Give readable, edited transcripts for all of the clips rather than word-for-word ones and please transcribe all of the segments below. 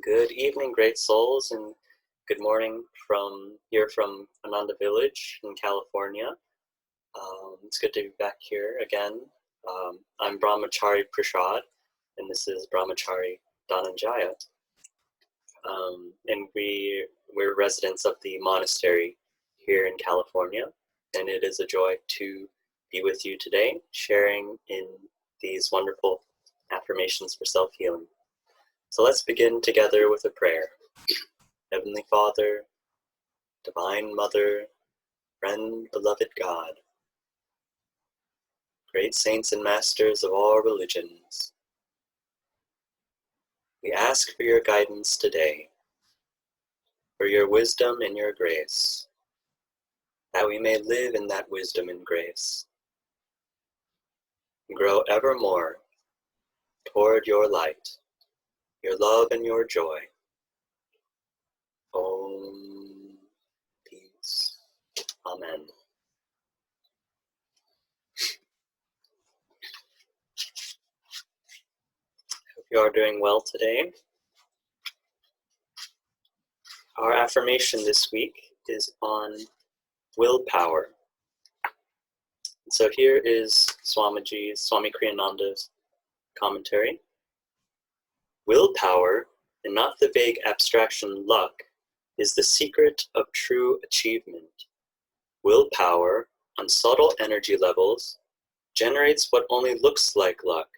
Good evening, great souls, and good morning from Ananda Village in California. It's good to be back here again. I'm Brahmachari Prashad, and this is Brahmachari Dhananjaya. And we're residents of the monastery here in California, and it is a joy to be with you today, sharing in these wonderful affirmations for self-healing. So let's begin together with a prayer. Heavenly Father, Divine Mother, Friend, Beloved God, great saints and masters of all religions, we ask for your guidance today, for your wisdom and your grace, that we may live in that wisdom and grace, and grow ever more toward your light, your love and your joy. Om, peace. Amen. Hope you are doing well today. Our affirmation this week is on willpower. So here is Swami Kriyananda's commentary. Willpower, and not the vague abstraction luck, is the secret of true achievement. Willpower, on subtle energy levels, generates what only looks like luck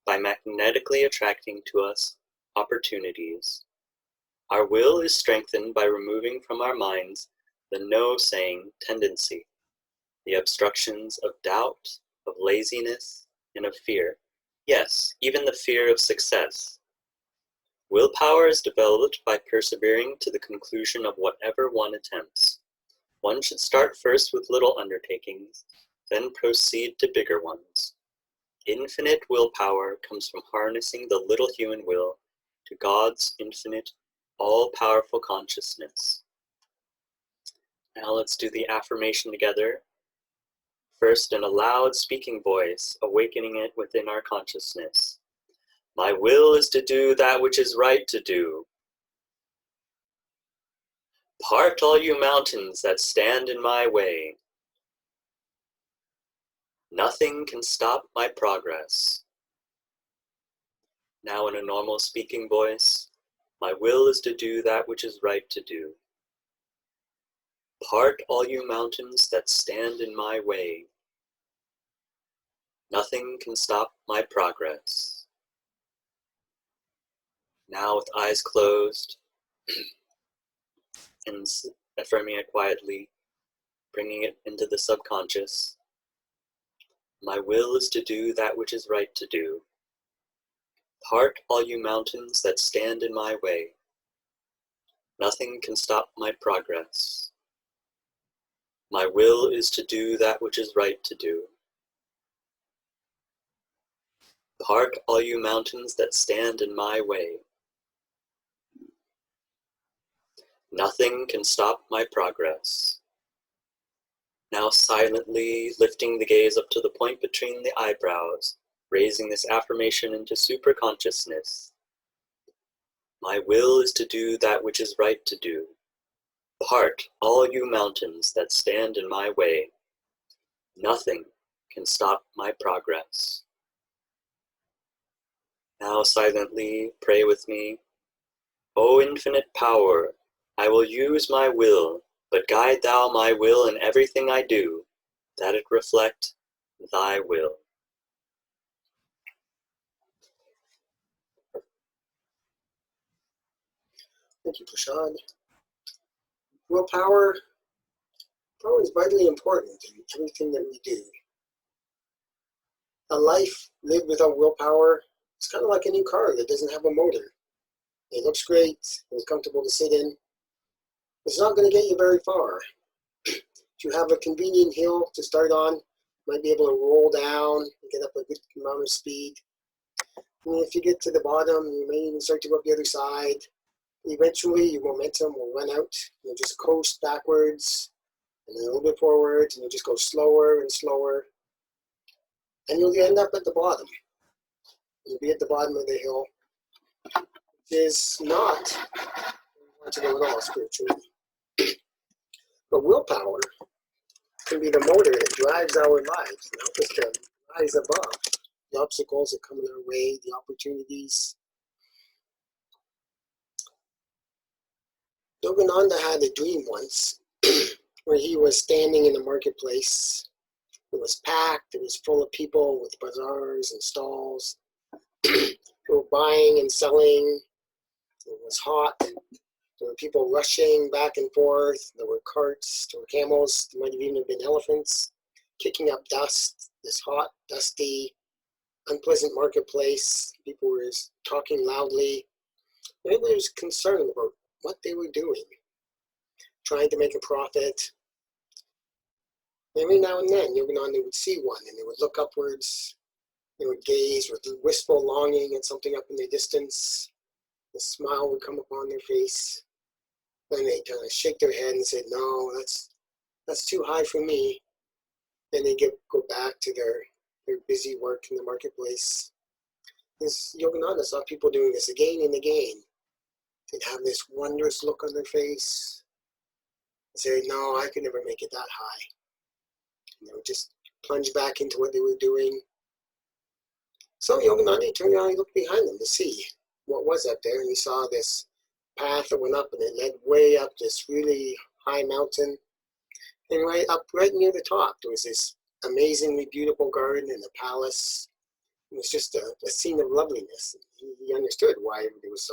by magnetically attracting to us opportunities. Our will is strengthened by removing from our minds the no-saying tendency, the obstructions of doubt, of laziness, and of fear. Yes, even the fear of success. Willpower is developed by persevering to the conclusion of whatever one attempts. One should start first with little undertakings, then proceed to bigger ones. Infinite willpower comes from harnessing the little human will to God's infinite, all-powerful consciousness. Now let's do the affirmation together. First, in a loud speaking voice, awakening it within our consciousness. My will is to do that which is right to do. Part all you mountains that stand in my way. Nothing can stop my progress. Now in a normal speaking voice, my will is to do that which is right to do. Part all you mountains that stand in my way. Nothing can stop my progress. Now with eyes closed, and affirming it quietly, bringing it into the subconscious. My will is to do that which is right to do. Part all you mountains that stand in my way. Nothing can stop my progress. My will is to do that which is right to do. Part all you mountains that stand in my way. Nothing can stop my progress. Now silently lifting the gaze up to the point between the eyebrows, raising this affirmation into superconsciousness. My will is to do that which is right to do. Part all you mountains that stand in my way. Nothing can stop my progress. Now silently pray with me. O infinite power, I will use my will, but guide thou my will in everything I do, that it reflect thy will. Thank you, Prashad. Willpower is vitally important in everything that we do. A life lived without willpower is kind of like a new car that doesn't have a motor. It looks great, it's comfortable to sit in. It's not going to get you very far. If you have a convenient hill to start on, you might be able to roll down and get up a good amount of speed. And if you get to the bottom, you may even start to go up the other side. Eventually, your momentum will run out. You'll just coast backwards and then a little bit forwards, and you'll just go slower and slower. And you'll end up at the bottom. You'll be at the bottom of the hill. If is not where we want to go at all spiritually. But willpower can be the motor that drives our lives and help us to rise above the obstacles that come in our way, the opportunities. Yogananda had a dream once where he was standing in the marketplace. It was packed, it was full of people with bazaars and stalls. They were buying and selling. It was hot. There were people rushing back and forth. There were carts, there were camels, there might have even been elephants, kicking up dust. This hot, dusty, unpleasant marketplace. People were talking loudly. Everybody was concerned about what they were doing, trying to make a profit. Every now and then, Yogananda would see one, and they would look upwards. They would gaze with wistful longing at something up in the distance. A smile would come upon their face. Then they'd kind of shake their head and say, "No, that's too high for me." Then they'd go back to their busy work in the marketplace. This Yogananda saw people doing this again and again. They'd have this wondrous look on their face. They'd say, "No, I could never make it that high." And they would just plunge back into what they were doing. So Yogananda turned around and looked behind them to see what was up there, and he saw this path that went up, and it led way up this really high mountain. And right near the top, there was this amazingly beautiful garden and a palace. It was just a scene of loveliness. He understood why everybody was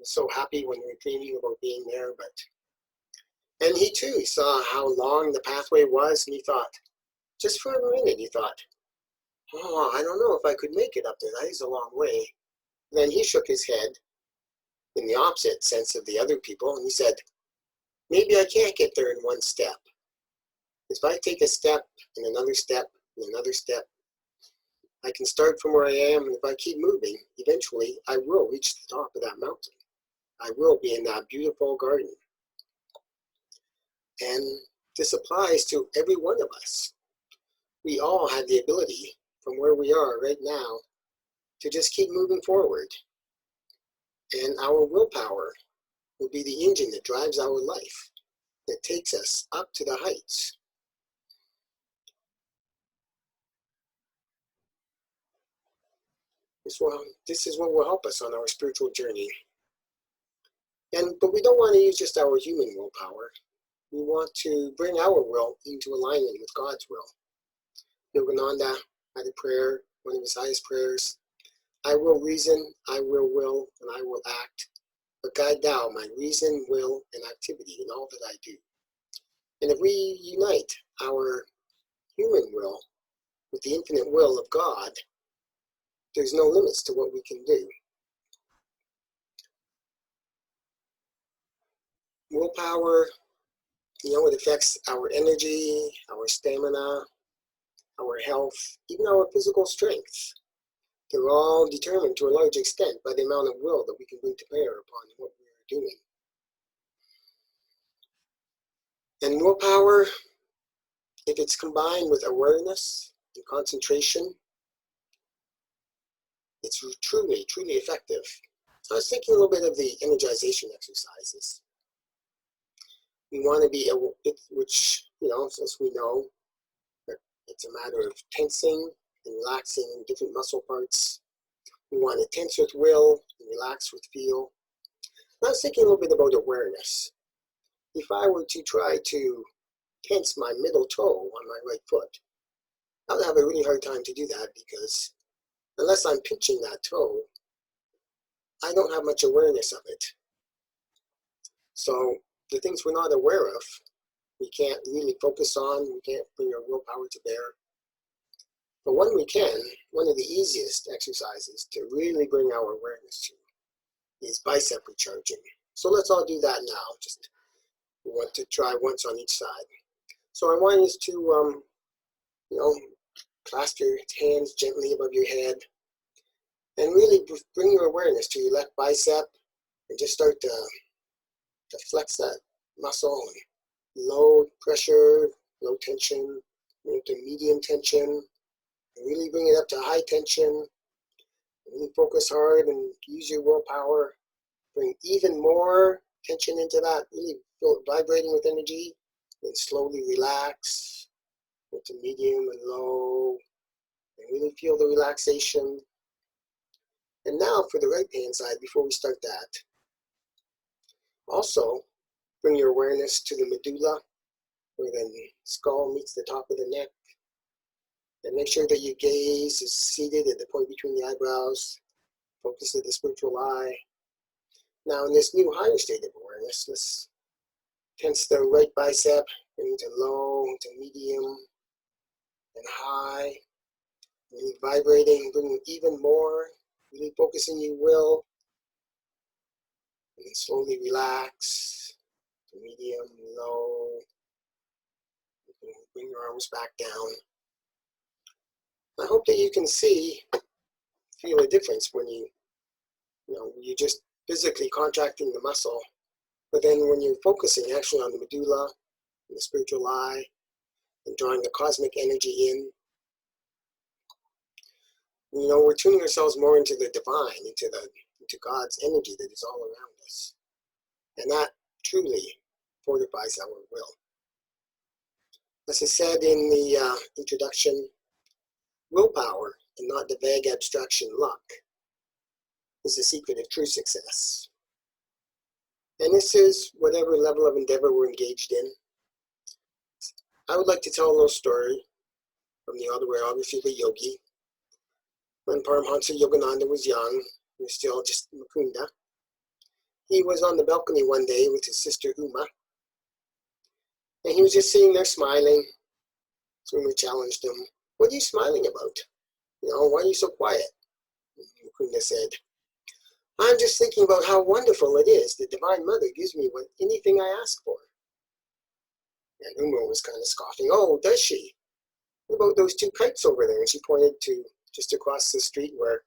so happy when they were dreaming about being there. And he too saw how long the pathway was, and he thought, just for a minute, he thought, "Oh, I don't know if I could make it up there. That is a long way." Then he shook his head in the opposite sense of the other people, and he said, "Maybe I can't get there in one step. If I take a step and another step and another step, I can start from where I am, and if I keep moving, eventually I will reach the top of that mountain. I will be in that beautiful garden." And this applies to every one of us. We all have the ability from where we are right now to just keep moving forward. And our willpower will be the engine that drives our life, that takes us up to the heights. This is what will help us on our spiritual journey. But we don't want to use just our human willpower. We want to bring our will into alignment with God's will. Yogananda had a prayer, one of his highest prayers: "I will reason, I will, and I will act. But guide thou my reason, will, and activity in all that I do." And if we unite our human will with the infinite will of God, there's no limits to what we can do. Willpower, it affects our energy, our stamina, our health, even our physical strength. They're all determined to a large extent by the amount of will that we can bring to bear upon what we are doing. And willpower, if it's combined with awareness and concentration, it's truly, truly effective. So I was thinking a little bit of the energization exercises. We want to be, which, as we know, it's a matter of tensing and relaxing different muscle parts. We want to tense with will and relax with feel. I was thinking a little bit about awareness. If I were to try to tense my middle toe on my right foot, I would have a really hard time to do that, because unless I'm pinching that toe, I don't have much awareness of it. So the things we're not aware of, we can't really focus on, we can't bring our willpower to bear. But when we can, one of the easiest exercises to really bring our awareness to is bicep recharging. So let's all do that now. Just we want to try once on each side. So I want you to, clasp your hands gently above your head and really bring your awareness to your left bicep and just start to flex that muscle. Low pressure, low tension, to medium tension, and really bring it up to high tension, Really focus hard and use your willpower. Bring even more tension into that. Really feel it vibrating with energy. Then slowly relax into medium and low. And really feel the relaxation. And now for the right hand side, before we start that, also bring your awareness to the medulla, where the skull meets the top of the neck. And make sure that your gaze is seated at the point between the eyebrows. Focus at the spiritual eye. Now in this new higher state of awareness, let's tense the right bicep, bring it to low, to medium, and high. Really vibrating, bring even more. Really focusing your will. And then slowly relax to medium, low. You can bring your arms back down. I hope that you can feel a difference when you're just physically contracting the muscle. But then when you're focusing actually on the medulla and the spiritual eye and drawing the cosmic energy in, we're tuning ourselves more into the divine, into God's energy that is all around us. And that truly fortifies our will. As I said in the introduction, willpower and not the vague abstraction luck is the secret of true success. And this is whatever level of endeavor we're engaged in. I would like to tell a little story from the autobiography of a yogi. When Paramahansa Yogananda was young, he was still just Mukunda. He was on the balcony one day with his sister Uma, and he was just sitting there smiling. Swami challenged him, "What are you smiling about? Why are you so quiet?" Mukunda said, "I'm just thinking about how wonderful it is. The Divine Mother gives me anything I ask for." And Uma was kind of scoffing. "Oh, does she? What about those two kites over there?" And she pointed to just across the street where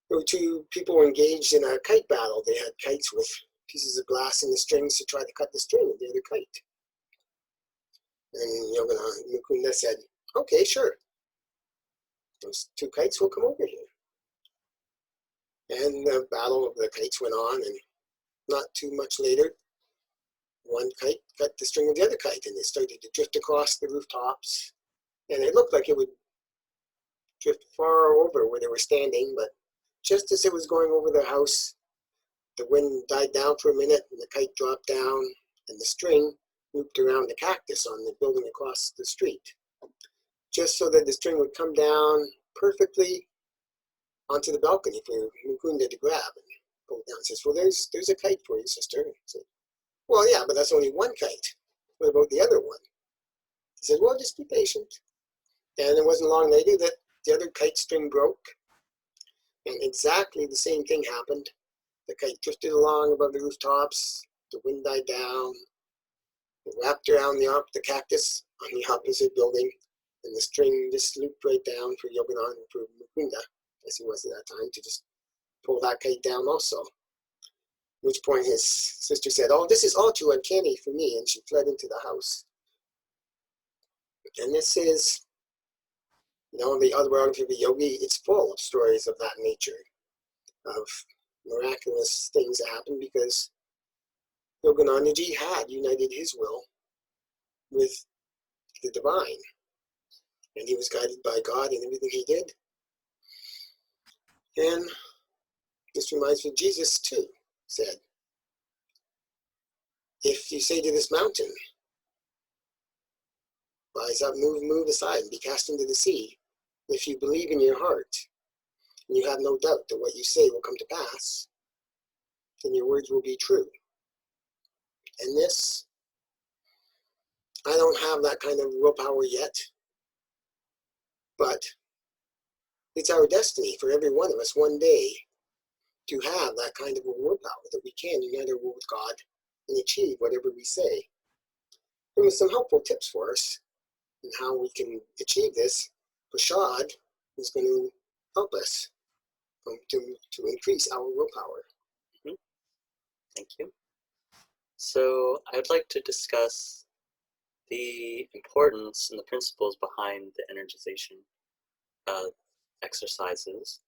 there were two people engaged in a kite battle. They had kites with pieces of glass in the strings to try to cut the string of the other kite. And Mukunda said, "Okay, sure. Those two kites will come over here." And the battle of the kites went on, and not too much later, one kite cut the string of the other kite, and it started to drift across the rooftops. And it looked like it would drift far over where they were standing, but just as it was going over the house, the wind died down for a minute, and the kite dropped down, and the string looped around the cactus on the building across the street, just so that the string would come down perfectly onto the balcony for Mukunda to grab and pull down. He says, "Well, there's a kite for you, sister." I said, "Well, yeah, but that's only one kite. What about the other one?" He said, "Well, just be patient." And it wasn't long later that the other kite string broke, and exactly the same thing happened. The kite drifted along above the rooftops, the wind died down, it wrapped around the cactus on the opposite building, and the string just looped right down for Yogananda and for Mukunda, as he was at that time, to just pull that kite down also. At which point his sister said, "Oh, this is all too uncanny for me," and she fled into the house. And this is, the autobiography of a yogi. It's full of stories of that nature, of miraculous things that happened because Yoganandaji had united his will with the divine, and he was guided by God in everything he did. And this reminds me, Jesus too said, "If you say to this mountain, rise up, move aside, and be cast into the sea, if you believe in your heart, and you have no doubt that what you say will come to pass, then your words will be true." And this, I don't have that kind of willpower yet, but it's our destiny for every one of us one day to have that kind of a willpower that we can unite our will with God and achieve whatever we say. And with some helpful tips for us and how we can achieve this, Prashad is going to help us to increase our willpower. Mhm. Thank you. So I'd like to discuss the importance and the principles behind the energization exercises.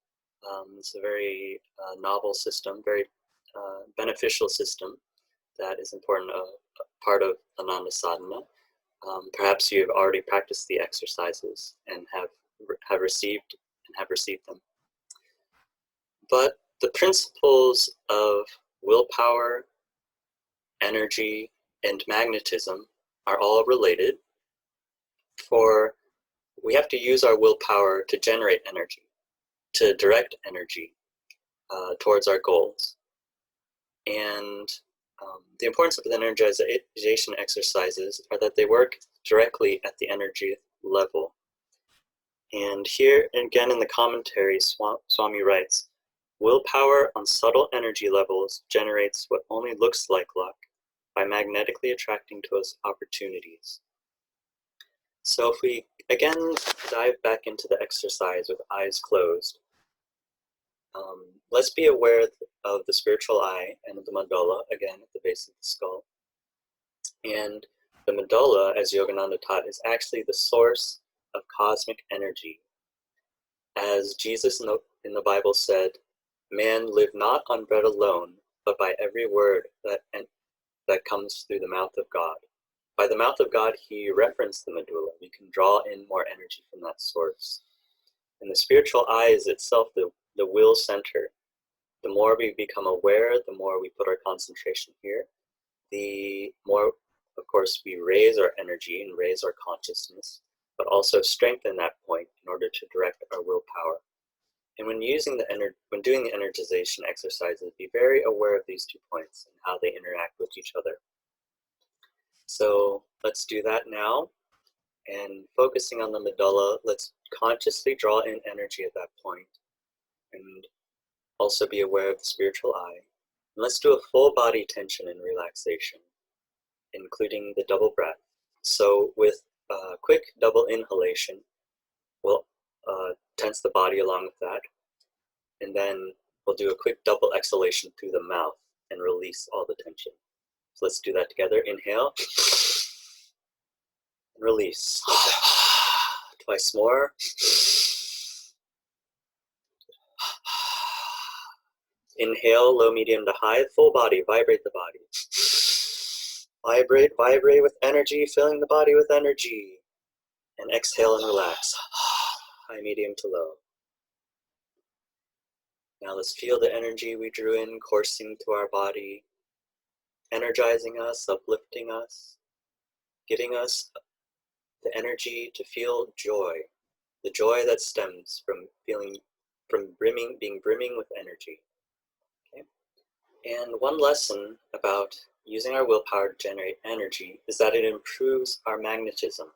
It's a very novel system, very beneficial system that is important, part of Ananda sadhana. Perhaps you've already practiced the exercises and have received them. But the principles of willpower, energy, and magnetism are all related. For we have to use our willpower to generate energy, to direct energy towards our goals. And the importance of the energization exercises are that they work directly at the energy level. And here again in the commentary, Swami writes, willpower on subtle energy levels generates what only looks like luck by magnetically attracting to us opportunities. So if we again dive back into the exercise with eyes closed, let's be aware of the spiritual eye and the medulla, again at the base of the skull. And the medulla, as Yogananda taught, is actually the source of cosmic energy. As Jesus in the Bible said, man live not on bread alone, but by every word that comes through the mouth of God. By the mouth of God, he referenced the medulla. We can draw in more energy from that source. And the spiritual eye is itself the will center. The more we become aware, the more we put our concentration here, the more, of course, we raise our energy and raise our consciousness, but also strengthen that point in order to direct our willpower. And when doing the energization exercises, be very aware of these 2 points and how they interact with each other. So let's do that now. And focusing on the medulla, let's consciously draw in energy at that point, and also be aware of the spiritual eye. And let's do a full body tension and relaxation, including the double breath. So with a quick double inhalation, we'll tense the body along with that. And then we'll do a quick double exhalation through the mouth and release all the tension. So let's do that together. Inhale. And release. Twice more. Inhale, low, medium to high, full body, vibrate the body. Vibrate with energy, filling the body with energy. And exhale and relax. High, medium to low. Now let's feel the energy we drew in coursing through our body, energizing us, uplifting us, giving us the energy to feel joy, the joy that stems from being brimming with energy. Okay? And one lesson about using our willpower to generate energy is that it improves our magnetism.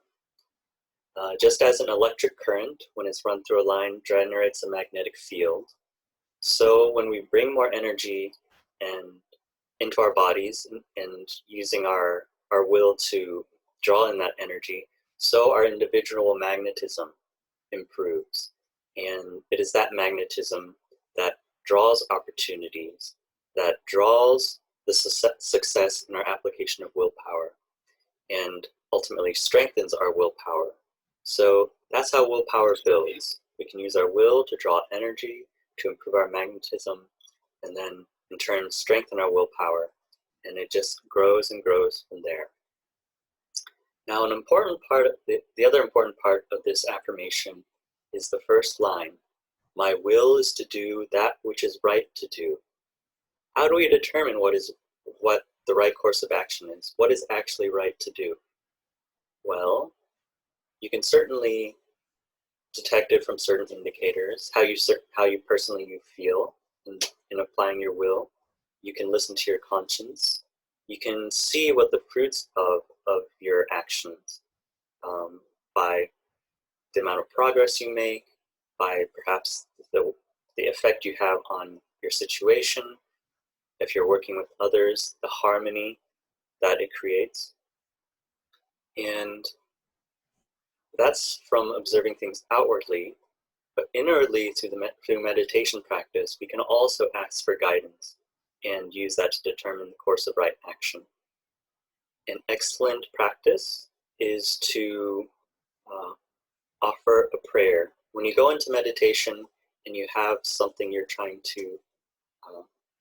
Just as an electric current, when it's run through a line, generates a magnetic field, so when we bring more energy into our bodies and using our will to draw in that energy, so our individual magnetism improves. And it is that magnetism that draws opportunities, that draws the success in our application of willpower, and ultimately strengthens our willpower. So that's how willpower builds. We can use our will to draw energy, to improve our magnetism, and then in turn strengthen our willpower, and it just grows and grows from there. Now, an important part of the other important part of this affirmation is the first line. My will is to do that which is right to do. How do we determine what the right course of action is? What is actually right to do? Well, you can certainly detect it from certain indicators, how you personally feel in applying your will. You can listen to your conscience. You can see what the fruits of your actions, by the amount of progress you make, by perhaps the effect you have on your situation, if you're working with others, the harmony that it creates. And that's from observing things outwardly, but inwardly through meditation practice, we can also ask for guidance and use that to determine the course of right action. An excellent practice is to offer a prayer. When you go into meditation, and you have something you're trying to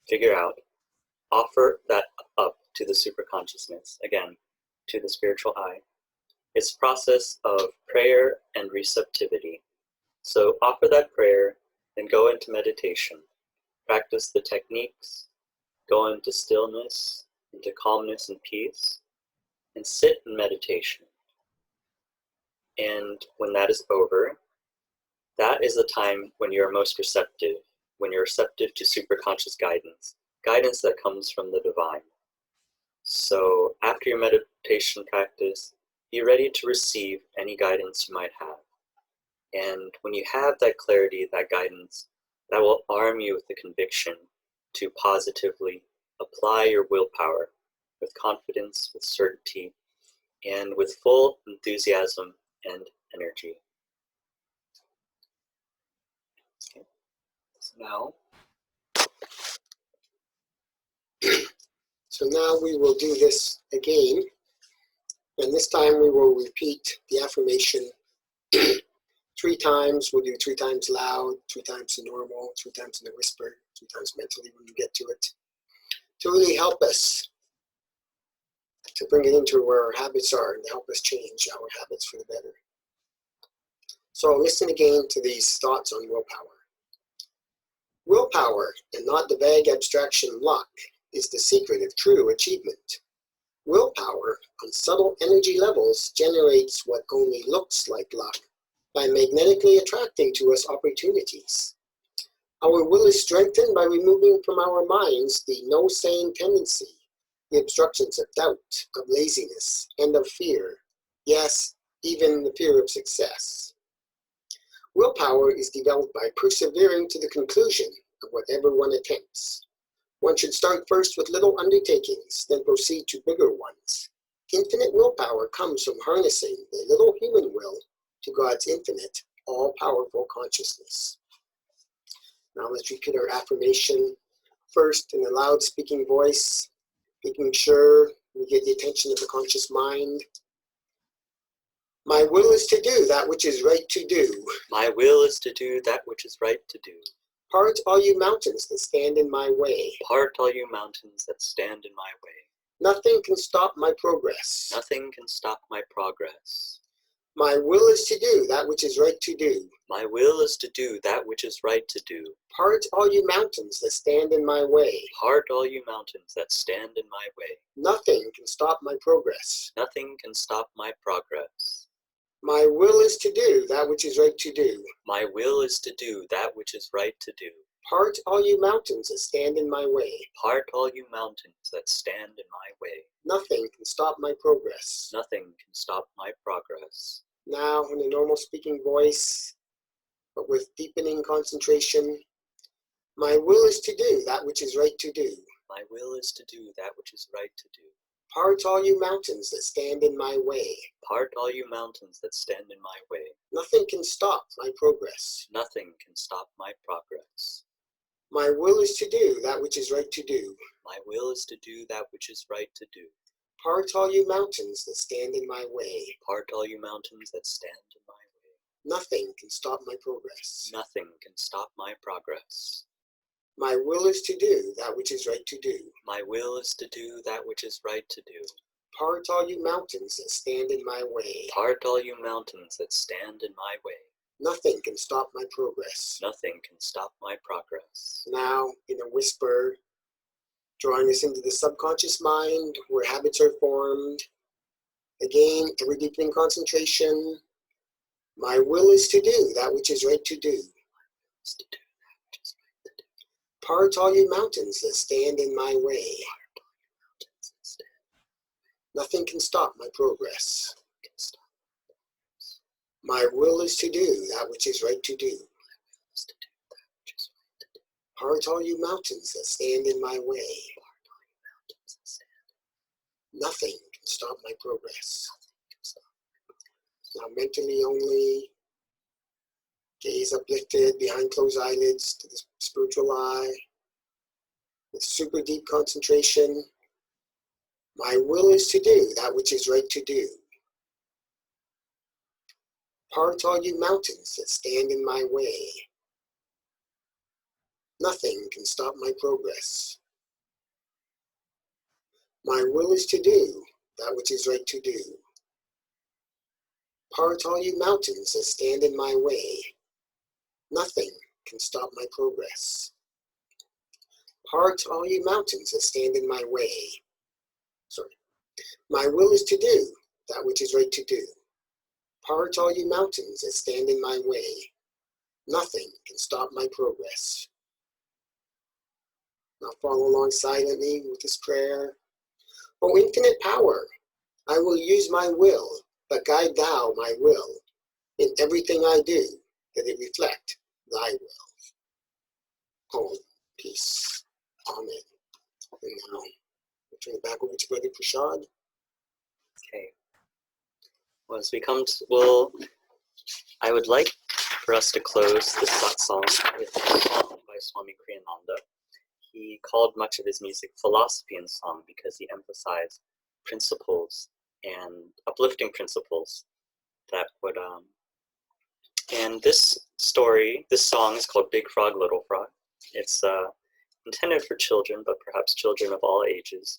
figure out, offer that up to the superconsciousness, again, to the spiritual eye. It's a process of prayer and receptivity. So offer that prayer, then go into meditation. Practice the techniques, go into stillness, into calmness and peace, and sit in meditation. And when that is over, that is the time when you're most receptive, when you're receptive to superconscious guidance, guidance that comes from the divine. So after your meditation practice, be ready to receive any guidance you might have. And when you have that clarity, that guidance, that will arm you with the conviction to positively apply your willpower with confidence, with certainty, and with full enthusiasm and energy. Okay. So now we will do this again, and this time we will repeat the affirmation 3 times. We'll do 3 times loud, 3 times in normal, 3 times in a whisper, 3 times mentally when we get to it, to really help us to bring it into where our habits are and to help us change our habits for the better. So listen again to these thoughts on willpower. Willpower, and not the vague abstraction luck, is the secret of true achievement. Willpower on subtle energy levels generates what only looks like luck by magnetically attracting to us opportunities. Our will is strengthened by removing from our minds the no-saying tendency, the obstructions of doubt, of laziness, and of fear. Yes, even the fear of success. Willpower is developed by persevering to the conclusion of whatever one attempts. One should start first with little undertakings, then proceed to bigger ones. Infinite willpower comes from harnessing the little human will to God's infinite, all-powerful consciousness. Now let's repeat our affirmation, first in a loud speaking voice, making sure we get the attention of the conscious mind. My will is to do that which is right to do. My will is to do that which is right to do. Part all you mountains that stand in my way. Part all you mountains that stand in my way. Nothing can stop my progress. Nothing can stop my progress. My will is to do that which is right to do. My will is to do that which is right to do. Part all you mountains that stand in my way. Part all you mountains that stand in my way. Nothing can stop my progress. Nothing can stop my progress. My will is to do that which is right to do. My will is to do that which is right to do. Part all you mountains that stand in my way. Part all you mountains that stand in my way. Nothing can stop my progress. Nothing can stop my progress. Now, in a normal speaking voice, but with deepening concentration, my will is to do that which is right to do. My will is to do that which is right to do. Part all you mountains that stand in my way. Part all you mountains that stand in my way. Nothing can stop my progress. Nothing can stop my progress. My will is to do that which is right to do. My will is to do that which is right to do. Part all you mountains that stand in my way. Part all you mountains that stand in my way. Nothing can stop my progress. Nothing can stop my progress. My will is to do that which is right to do. My will is to do that which is right to do. Part all you mountains that stand in my way. Part all you mountains that stand in my way. Nothing can stop my progress. Nothing can stop my progress. Now, in a whisper, drawing us into the subconscious mind where habits are formed. Again, ever deepening concentration. My will is to do that which is right to do. Part all you mountains that stand in my way. Nothing can stop my progress. My will is to do that which is right to do. Part all you mountains that stand in my way. Nothing can stop my progress. Now mentally only, gaze uplifted behind closed eyelids to the spiritual eye. With super deep concentration, my will is to do that which is right to do. Part all you mountains that stand in my way. Nothing can stop my progress. My will is to do that which is right to do. Part all you mountains that stand in my way. Nothing can stop my progress. Part all you mountains that stand in my way. My will is to do that which is right to do. Part all you mountains that stand in my way. Nothing can stop my progress. Now follow along silently with this prayer. O infinite power, I will use my will, but guide thou my will in everything I do, that it reflect thy will. Home, peace, amen. And now, I'll turn it back over to Brother Prashad. Okay. Well, as we come to, I would like for us to close this satsang with a song by Swami Kriyananda. He called much of his music philosophy and song because he emphasized principles and uplifting principles that would, and this song is called Big Frog, Little Frog. It's intended for children, but perhaps children of all ages.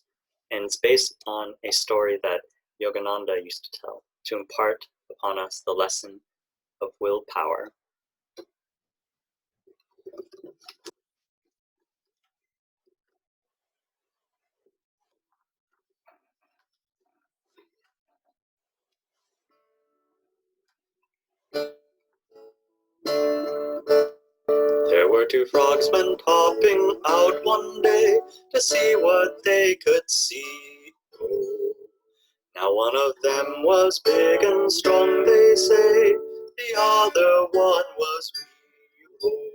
And it's based on a story that Yogananda used to tell to impart upon us the lesson of willpower. There were two frogs went hopping out one day to see what they could see. Oh. Now one of them was big and strong, they say, the other one was weak. Oh.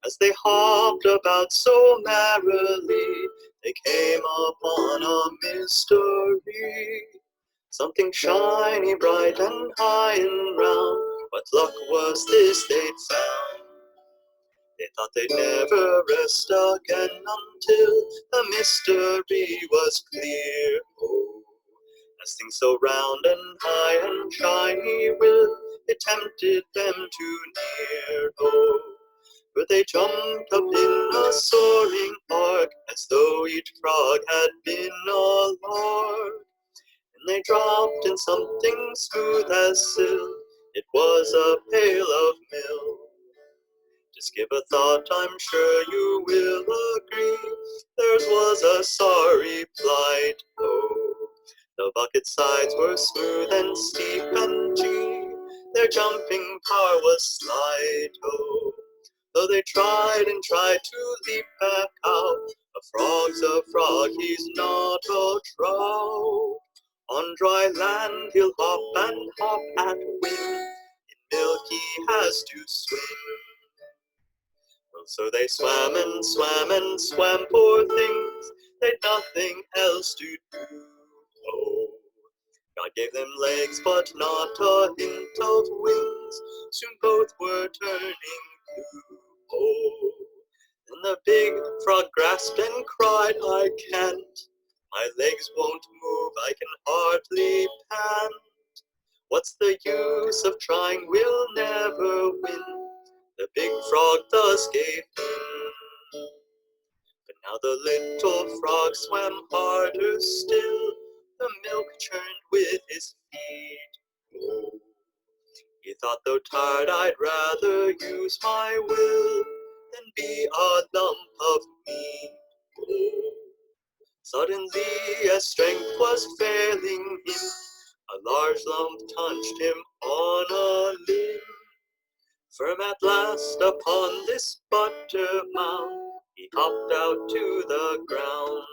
As they hopped about so merrily, they came upon a mystery. Something shiny, bright, and high and round. What luck was this they'd found? They thought they'd never rest again until the mystery was clear. Oh, as things so round and high and shiny will, it tempted them too near. Oh, for they jumped up in a soaring ark, as though each frog had been a lark. And they dropped in something smooth as silk. It was a pail of milk. Just give a thought, I'm sure you will agree. Theirs was a sorry plight. Oh, the bucket sides were smooth and steep and gee, their jumping power was slight. Oh, though they tried and tried to leap back out, a frog's a frog, he's not a trout. On dry land he'll hop and hop at whim, in milk he has to swim. Well, so they swam and swam and swam, poor things, they'd nothing else to do. Oh, God gave them legs but not a hint of wings, soon both were turning blue. Oh, then the big frog grasped and cried, I can't, my legs won't move, I can hardly pant. What's the use of trying, we'll never win. The big frog thus gave in. But now the little frog swam harder still, the milk churned with his feet. Oh, he thought, though tired, I'd rather use my will than be a lump of meat. Oh, suddenly, as strength was failing him, a large lump touched him on a limb. Firm at last upon this butter mound, he hopped out to the ground.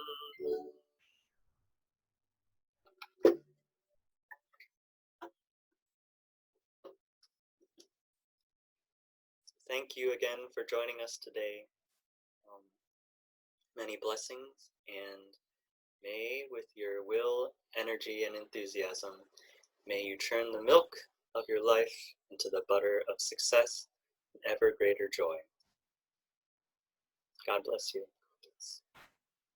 Thank you again for joining us today. Many blessings, and may, with your will, energy, and enthusiasm, may you turn the milk of your life into the butter of success and ever greater joy. God bless you.